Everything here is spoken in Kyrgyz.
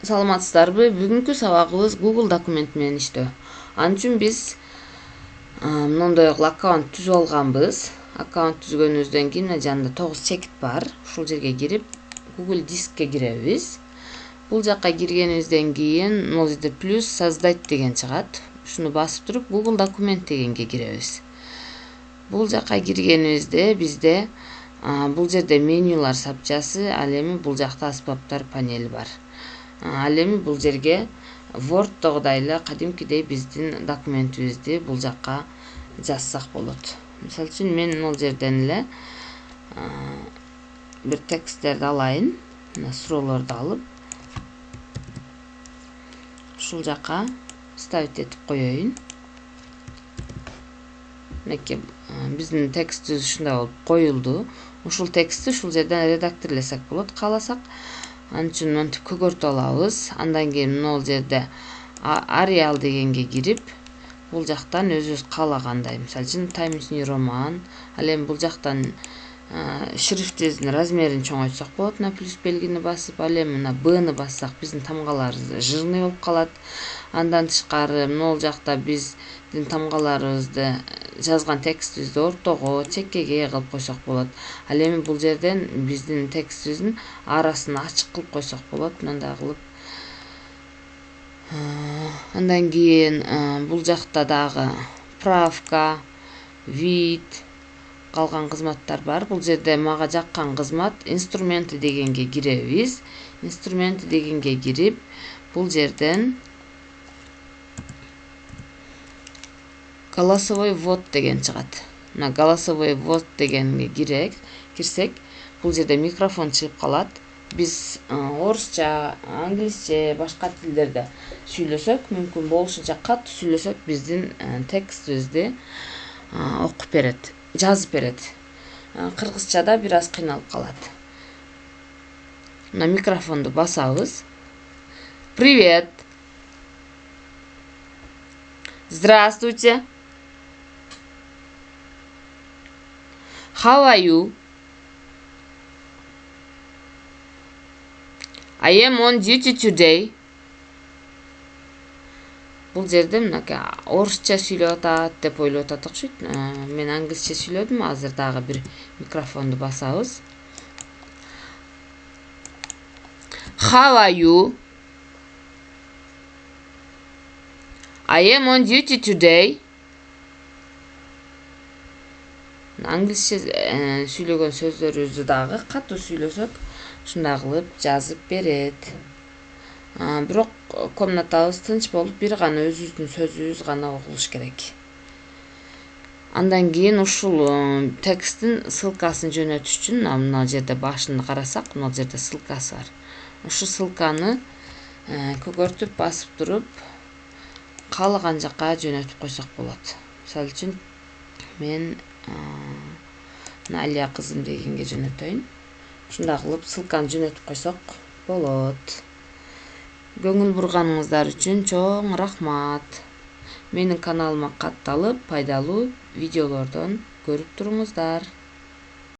Саламатсыздарбы? Бүгүнкү сабагыбыз Google документ менен иштөө. Ал үчүн биз мындай аккаунт түзүп алганбыз. Аккаунт түзгөнүбүздөн кийин мына жанында 9 чекит бар. Ушул жерге кирип Google дискке киребиз. Бул жакка киргенибизден кийин могул жерде плюс создать деген чыгат. Ушуну басып туруп Google документ дегенге киребиз. Бул жакка киргенибизде бизде бул жерде менюлар сапчасы, ал эми бул жакта аспаптар панели бар. Ал эми бул жерге Word'догудай эле кадимкидей биздин документибизди бул жакка жазсак болот. Мисалы үчүн мен бул жерден эле бир тексттерди алайын. Мына суроолорду алып, ушул жакка ставить этип коеюн. Мынакей биздин текстибиз ушундай болуп коюлду. Ушул текстти ушул жерден редакторлесек болот, кааласак. Анын үчүн мынтип көгөртүп алабыз. Андан кийин бул жерде Arial дегенге кирип, бул жактан өзүбүз каалагандай, мисалы үчүн Times New Roman, ал эми бул жактан шрифтибиздин размерин чоңойтсак болот, мына плюс белгини басып, ал эми мына Б-ны бассак биздин тамгаларыбыз жирный болуп калат. Андан тышкары могул жакта биздин тамгаларыбызды жазган текстибизди ортого, чеккеге кылып койсок болот. Ал эми бул жерден биздин текстибиздин арасын ачык кылып койсок болот, мындай кылып. Андан кийин бул жакта дагы правка, вид, калган кызматтар бар. Бул жерде мага жаккан кызмат инструменты дегенге киребиз. Инструменты дегенге кирип, бул жерден голосовой ввод деген чыгат. Мына голосовой ввод дегенге кирсек, бул жерде микрофон чыгып калат. Биз орусча, англисче, башка тилдерде сүйлөсөк, мүмкүн болушунча катуу сүйлөсөк, биздин текстибизди окуп берет, жазып берет. Кыргызчада бир аз кыйналып калат. Мына микрофонду басабыз. Привет. Здравствуйте. How are you? I am on duty today. Бул жерде мынакей орусча сүйлөп атат деп ойлоп атат окшойт. Мен англисче сүйлөдүм, азыр дагы бир микрофонду басабыз. How are you? I am on duty today. Англисче сүйлөгөн сөздөрүбүздү дагы катуу сүйлөсөк, ушундай кылып жазып берет. Бирок комнатабыз тынч болуп, бир гана өзүбүздүн сөзүбүз гана окулуш керек. Андан кийин ушул тексттин ссылкасын жөнөтүш үчүн мына жерде башын карасак, мына жерде ссылкасы бар. Ушу ссылканы көгөртүп басып туруп, каалаган жакка жөнөтүп койсок болот. Мисалы үчүн мен Налия кызым дегенге жөнөтөйүн. Ушундай кылып ссылканы жөнөтүп койсок болот. Көңүл бурганыңыздар үчүн чоң рахмат. Менин каналыма катталып, пайдалуу видеолордон көрүп туруңуздар.